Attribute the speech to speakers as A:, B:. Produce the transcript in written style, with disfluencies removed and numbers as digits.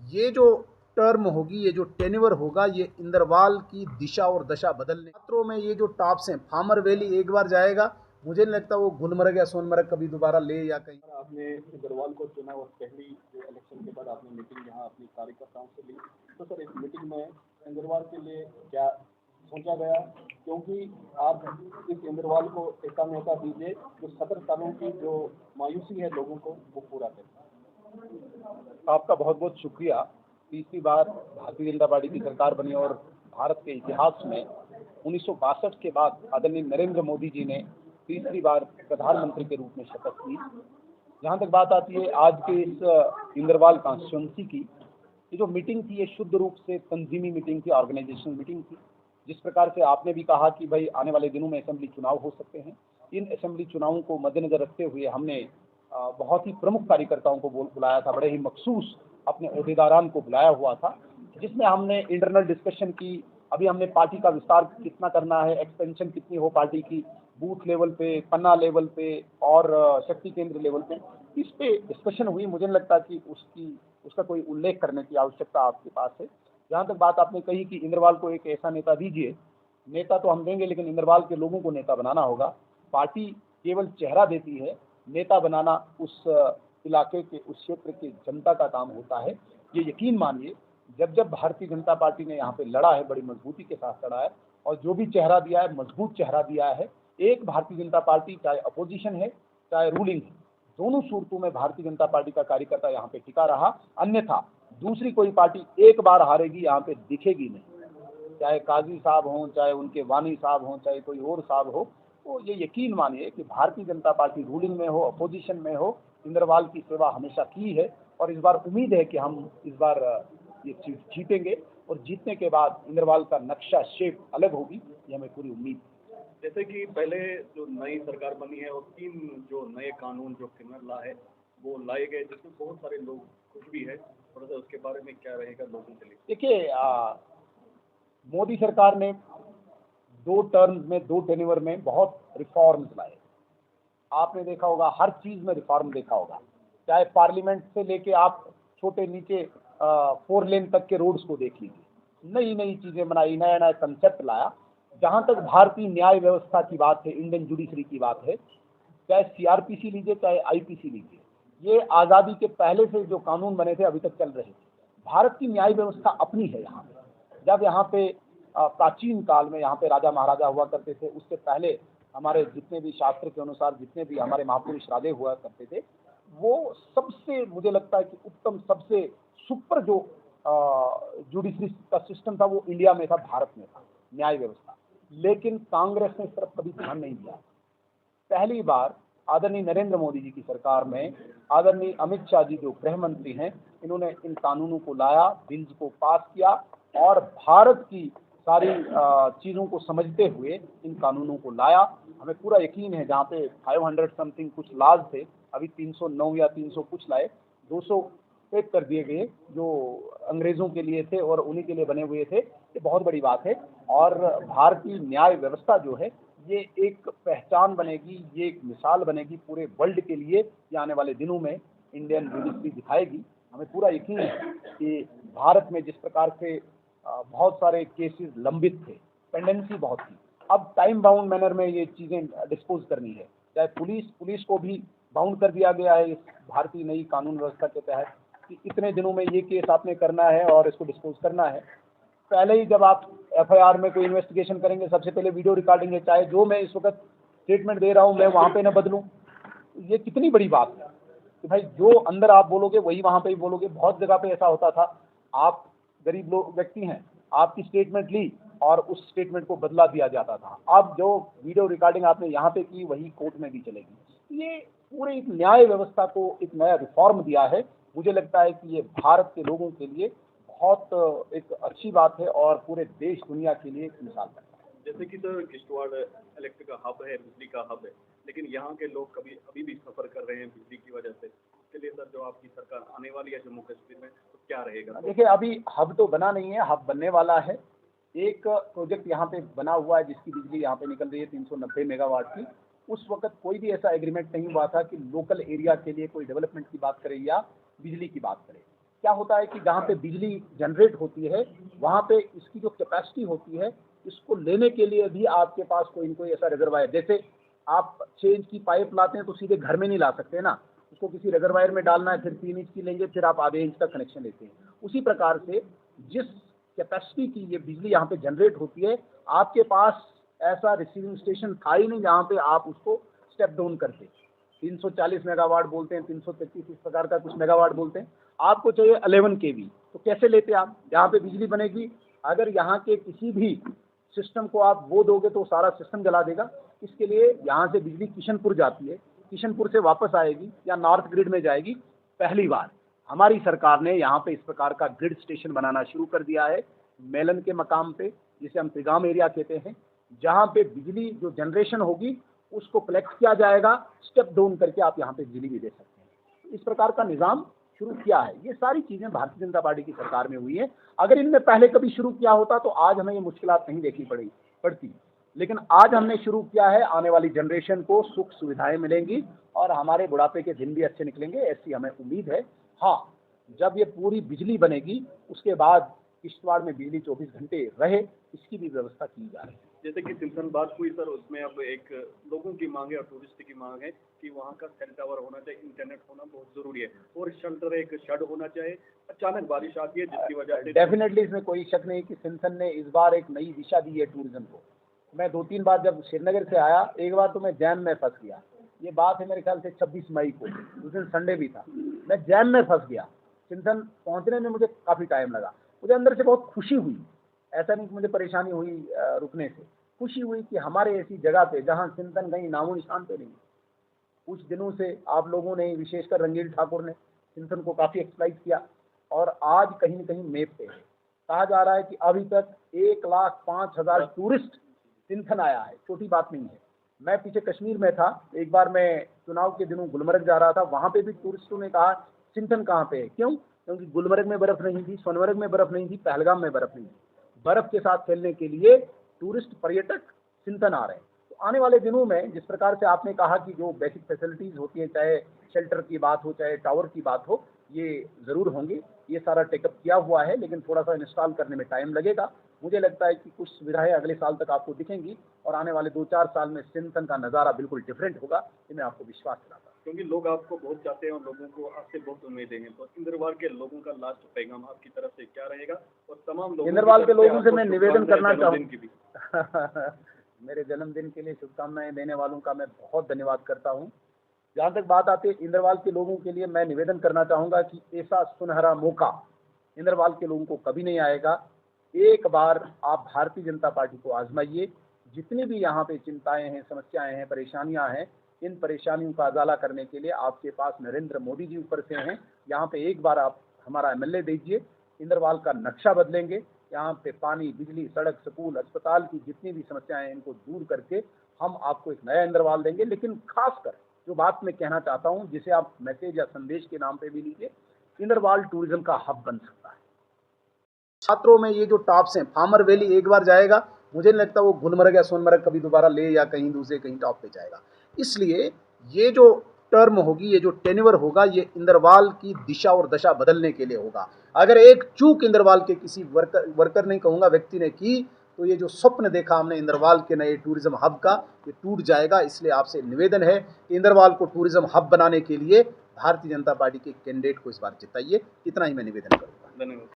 A: ये जो टर्म होगी, ये जो टेन्योर होगा, ये इंदरवाल की दिशा और दशा बदलने छात्रों में ये जो टॉप्स हैं, फार्मर वैली एक बार जाएगा, मुझे नहीं लगता वो गुलमर्ग या सोनमर्ग कभी दोबारा ले या कहीं।
B: आपने इंदरवाल को चुना और पहली जो इलेक्शन के बाद आपने मीटिंग यहाँ अपनी कार्यकर्ताओं से ली, तो सर इस मीटिंग में इंदरवाल के लिए क्या सोचा गया, क्योंकि आप इस इंदरवाल को ऐसा मौका दीजिए जो 70 सालों की जो मायूसी है लोगों को वो पूरा करे।
C: आपका बहुत बहुत शुक्रिया। तीसरी बार भारतीय जनता पार्टी की सरकार बनी और भारत के इतिहास में 1962 के बाद आदरणीय नरेंद्र मोदी जी ने तीसरी बार प्रधानमंत्री के रूप में शपथ ली। जहाँ तक बात आती है आज के इस इंदरवाल कॉन्स्टिट्यूंसी की, ये जो मीटिंग थी ये शुद्ध रूप से तंजीमी मीटिंग थी, ऑर्गेनाइजेशनल मीटिंग थी। जिस प्रकार से आपने भी कहा कि भाई आने वाले दिनों में असेंबली चुनाव हो सकते हैं, इन असेंबली चुनावों को मद्देनजर रखते हुए हमने बहुत ही प्रमुख कार्यकर्ताओं को बुलाया था, बड़े ही मखसूस अपने ओहदेदारान को बुलाया हुआ था, जिसमें हमने इंटरनल डिस्कशन की। अभी हमने पार्टी का विस्तार कितना करना है, एक्सपेंशन कितनी हो पार्टी की, बूथ लेवल पे, पन्ना लेवल पे और शक्ति केंद्र लेवल पे, इस पे डिस्कशन हुई। मुझे नहीं लगता कि उसका कोई उल्लेख करने की आवश्यकता आपके पास है। जहाँ तक बात आपने कही कि इंदरवाल को एक ऐसा नेता दीजिए, नेता तो हम देंगे लेकिन इंदरवाल के लोगों को नेता बनाना होगा। पार्टी केवल चेहरा देती है, नेता बनाना उस इलाके के, उस क्षेत्र के जनता का काम होता है। ये यकीन मानिए, जब जब भारतीय जनता पार्टी ने यहाँ पे लड़ा है, बड़ी मजबूती के साथ लड़ा है और जो भी चेहरा दिया है, मजबूत चेहरा दिया है। एक भारतीय जनता पार्टी, चाहे अपोजिशन है चाहे रूलिंग है, दोनों सूरतों में भारतीय जनता पार्टी का कार्यकर्ता यहाँ पे टिका रहा। अन्यथा दूसरी कोई पार्टी एक बार हारेगी यहाँ पे दिखेगी नहीं, चाहे काजी साहब हों, चाहे उनके वानी साहब हों, चाहे कोई और साहब हो। तो ये यकीन मानिए कि भारतीय जनता पार्टी रूलिंग में हो, अपोजिशन में हो, इंदरवाल की सेवा हमेशा की है और इस बार उम्मीद है कि हम इस बार ये चीज जीतेंगे और जीतने के बाद इंदरवाल का नक्शा शेप अलग होगी, ये हमें पूरी उम्मीद है।
B: जैसे कि पहले जो नई सरकार बनी है और 3 जो नए कानून जो क्रिमिनल लॉ है वो लाए गए, जिसमें बहुत सारे लोग खुश भी है, थोड़ा सा उसके बारे में क्या रहेगा लोगों के लिए?
C: देखिए, मोदी सरकार ने 2 टर्म में, 2 टेन्योर में बहुत रिफॉर्म्स लाए। आपने देखा होगा, हर चीज में रिफॉर्म देखा होगा, चाहे पार्लियामेंट से लेके आप छोटे नीचे 4 लेन तक के रोड्स को देख लीजिए, नई नई चीजें बनाई, नया नया कंसेप्ट लाया। जहां तक भारतीय न्याय व्यवस्था की बात है, इंडियन जुडिशरी की बात है, चाहे सीआरपीसी लीजिए चाहे आईपीसी लीजिए, ये आज़ादी के पहले से जो कानून बने थे अभी तक चल रहे थे। भारत की न्याय व्यवस्था अपनी है यहाँ पे। जब यहाँ पे प्राचीन काल में यहाँ पे राजा महाराजा हुआ करते थे, उससे पहले हमारे जितने भी शास्त्र के अनुसार जितने भी हमारे महापुरुष राजे हुआ करते थे, वो सबसे मुझे लगता है कि उत्तम, सबसे सुपर जो जुडिशरी का सिस्टम था वो इंडिया में था, भारत में था न्याय व्यवस्था। लेकिन कांग्रेस ने इस तरफ कभी ध्यान नहीं दिया। पहली बार आदरणीय नरेंद्र मोदी जी की सरकार में आदरणीय अमित शाह जी जो गृह मंत्री हैं, इन्होंने इन कानूनों को लाया, बिल्स को पास किया और भारत की सारी चीज़ों को समझते हुए इन कानूनों को लाया। हमें पूरा यकीन है, जहाँ पे 500 समथिंग कुछ लॉज थे, अभी 309 या 300 कुछ लाए, 200 एक कर दिए गए जो अंग्रेजों के लिए थे और उन्हीं के लिए बने हुए थे। ये बहुत बड़ी बात है और भारतीय न्याय व्यवस्था जो है ये एक पहचान बनेगी, ये एक मिसाल बनेगी पूरे वर्ल्ड के लिए। ये आने वाले दिनों में इंडियन जुडिशरी दिखाएगी। हमें पूरा यकीन है कि भारत में जिस प्रकार से बहुत सारे केसेस लंबित थे, पेंडेंसी बहुत थी, अब टाइम बाउंड मैनर में ये चीज़ें डिस्पोज करनी है। चाहे पुलिस को भी बाउंड कर दिया गया है इस भारतीय नई कानून व्यवस्था के तहत कि इतने दिनों में ये केस आपने करना है और इसको डिस्पोज करना है। पहले ही जब आप एफआईआर में कोई इन्वेस्टिगेशन करेंगे, सबसे पहले वीडियो रिकॉर्डिंग है, चाहे जो मैं इस वक्त स्टेटमेंट दे रहा हूँ मैं वहाँ पे न बदलूँ। ये कितनी बड़ी बात है कि भाई जो अंदर आप बोलोगे वही वहाँ पे ही बोलोगे। बहुत जगह पे ऐसा होता था, आप गरीब लोग व्यक्ति हैं, आपकी स्टेटमेंट ली और उस स्टेटमेंट को बदला दिया जाता था। अब जो वीडियो रिकॉर्डिंग आपने यहाँ पे की वही कोर्ट में भी चलेगी। ये पूरे एक न्याय व्यवस्था को एक नया रिफॉर्म दिया है। मुझे लगता है कि ये भारत के लोगों के लिए बहुत एक अच्छी बात है और पूरे देश दुनिया के लिए एक मिसाल है।
B: जैसे कि सर किश्तवाड़ इलेक्ट्रिक का हब है, बिजली का हब है, लेकिन यहाँ के लोग अभी भी सफर कर रहे हैं बिजली की वजह से। इसके लिए सर जो आपकी सरकार आने वाली है जम्मू कश्मीर में, तो क्या रहेगा?
C: देखिए, अभी हब तो बना नहीं है, हब बनने वाला है। एक प्रोजेक्ट यहाँ पे बना हुआ है जिसकी बिजली यहाँ पे निकल रही है 390 मेगावाट की। उस वक्त कोई भी ऐसा एग्रीमेंट नहीं हुआ था कि लोकल एरिया के लिए कोई डेवलपमेंट की बात करे या बिजली की बात करे। क्या होता है कि जहाँ पे बिजली जनरेट होती है वहाँ पे इसकी जो कैपेसिटी होती है, इसको लेने के लिए भी आपके पास कोई न कोई ऐसा रिजर्वायर, जैसे आप 6 इंच की पाइप लाते हैं तो सीधे घर में नहीं ला सकते ना, उसको किसी रिजर्वायर में डालना है, फिर 3 इंच की लेंगे, फिर आप आधे इंच का कनेक्शन लेते हैं। उसी प्रकार से जिस कैपेसिटी की ये बिजली यहाँ पे जनरेट होती है, आपके पास ऐसा रिसीविंग स्टेशन था ही नहीं जहाँ पे आप उसको स्टेप डाउन करते। 340 मेगावाट बोलते हैं, 333 इस प्रकार का कुछ मेगावाट बोलते हैं, आपको चाहिए 11 केवी, तो कैसे लेते आप? जहाँ पे बिजली बनेगी, अगर यहाँ के किसी भी सिस्टम को आप वो दोगे तो सारा सिस्टम जला देगा। इसके लिए यहाँ से बिजली किशनपुर जाती है, किशनपुर से वापस आएगी या नॉर्थ ग्रिड में जाएगी। पहली बार हमारी सरकार ने यहाँ पे इस प्रकार का ग्रिड स्टेशन बनाना शुरू कर दिया है, मेलन के मकाम पे, जिसे हम त्रिगाम एरिया कहते हैं, जहाँ पे बिजली जो जनरेशन होगी उसको कलेक्ट किया जाएगा, स्टेप डाउन करके आप यहाँ पे बिजली भी दे सकते हैं। इस प्रकार का निज़ाम शुरू किया है। ये सारी चीज़ें भारतीय जनता पार्टी की सरकार में हुई है। अगर इनमें पहले कभी शुरू किया होता तो आज हमें ये मुश्किलात नहीं देखनी पड़ती, लेकिन आज हमने शुरू किया है। आने वाली जनरेशन को सुख सुविधाएं मिलेंगी और हमारे बुढ़ापे के दिन भी अच्छे निकलेंगे, ऐसी हमें उम्मीद है। हाँ, जब ये पूरी बिजली बनेगी उसके बाद किश्तवाड़ में बिजली 24 घंटे रहे, इसकी भी व्यवस्था की जा रही है।
B: जैसे कि सिमसन बात हुई सर, उसमें अब एक लोगों की मांग है और टूरिस्ट की मांग है कि वहाँ का सेल टावर होना चाहिए, इंटरनेट होना बहुत ज़रूरी है और शेल्टर, एक शेड होना चाहिए। अचानक बारिश आती है जिसकी वजह से
C: डेफिनेटली इसमें कोई शक नहीं कि सिमसन ने इस बार एक नई दिशा दी है टूरिज्म को। मैं 2-3 बार जब श्रीनगर से आया, एक बार तो मैं जैम में फंस गया। ये बात है मेरे ख्याल से 26 मई को, उस दिन संडे भी था, मैं जैम में फंस गया। सिमसन पहुँचने में मुझे काफ़ी टाइम लगा। मुझे अंदर से बहुत खुशी हुई, ऐसा नहीं कि मुझे परेशानी हुई रुकने से, खुशी हुई कि हमारे ऐसी जगह पे जहाँ सिमसन कहीं नामो निशान पे नहीं। कुछ दिनों से आप लोगों ने, विशेषकर रंगील ठाकुर ने सिमसन को काफ़ी एक्सप्लाइट किया और आज कहीं न कहीं मैप पे है। कहा जा रहा है कि अभी तक 1,05,000 टूरिस्ट सिमसन आया है, छोटी बात नहीं है। मैं पीछे कश्मीर में था, एक बार मैं चुनाव के दिनों गुलमर्ग जा रहा था, वहाँ पे भी टूरिस्टों ने कहा सिमसन कहाँ पे है? क्यों? क्योंकि गुलमर्ग में बर्फ़ नहीं थी, सोनमर्ग में बर्फ़ नहीं थी, पहलगाम में बर्फ़ नहीं थी। बर्फ़ के साथ खेलने के लिए टूरिस्ट पर्यटक सिमसन आ रहे हैं। तो आने वाले दिनों में जिस प्रकार से आपने कहा कि जो बेसिक फैसिलिटीज़ होती है, चाहे शेल्टर की बात हो, चाहे टावर की बात हो, ये ज़रूर होंगे। ये सारा टेकअप किया हुआ है, लेकिन थोड़ा सा इंस्टॉल करने में टाइम लगेगा। मुझे लगता है कि कुछ सुविधाएं अगले साल तक आपको दिखेंगी और आने वाले 2-4 साल में सिमसन का नज़ारा बिल्कुल डिफरेंट होगा, ये मैं आपको विश्वास दिलाता हूँ।
B: क्योंकि लोग आपको बहुत चाहते हैं और लोगों को आपसे बहुत उम्मीदें हैं, तो इंद्रवाल के लोगों का लास्ट पैगाम आपकी तरफ से क्या रहेगा? और तमाम लोगों
C: इंद्रवाल के लोगों से मैं
B: आपको
C: निवेदन करना
B: जन्मदिन की भी।
C: मेरे जन्मदिन के लिए शुभकामनाएं देने वालों का मैं बहुत धन्यवाद करता हूं। जहां तक बात आती है इंद्रवाल के लोगों के लिए, मैं निवेदन करना चाहूंगा कि ऐसा सुनहरा मौका इंद्रवाल के लोगों को कभी नहीं आएगा। एक बार आप भारतीय जनता पार्टी को आजमाइए। जितनी भी यहाँ पे चिंताएं हैं, समस्याएं हैं, परेशानियां हैं, इन परेशानियों का उजाला करने के लिए आपके पास नरेंद्र मोदी जी ऊपर से हैं। यहाँ पे एक बार आप हमारा एमएलए दीजिए, इंद्रवाल का नक्शा बदलेंगे। यहाँ पे पानी, बिजली, सड़क, स्कूल, अस्पताल की जितनी भी समस्याएं हैं, इनको दूर करके हम आपको एक नया इंद्रवाल देंगे। लेकिन खासकर जो बात मैं कहना चाहता हूँ, जिसे आप मैसेज या संदेश के नाम पे भी लीजिए, इंद्रवाल टूरिज्म का हब बन सकता है।
A: छात्रों में ये जो टॉप्स हैं, फार्मर वैली एक बार जाएगा, मुझे नहीं लगता वो गुलमर्ग या सोनमर्ग कभी दोबारा ले या कहीं दूसरे कहीं टॉप पे जाएगा। इसलिए ये जो टर्म होगी, ये जो टेन्योर होगा, ये इंद्रवाल की दिशा और दशा बदलने के लिए होगा। अगर एक चूक इंद्रवाल के किसी वर्कर नहीं कहूँगा, व्यक्ति ने की, तो ये जो स्वप्न देखा हमने इंद्रवाल के नए टूरिज्म हब का, ये टूट जाएगा। इसलिए आपसे निवेदन है कि इंद्रवाल को टूरिज्म हब बनाने के लिए भारतीय जनता पार्टी के कैंडिडेट को इस बार जिताइए। इतना ही मैं निवेदन करूँगा।
B: धन्यवाद।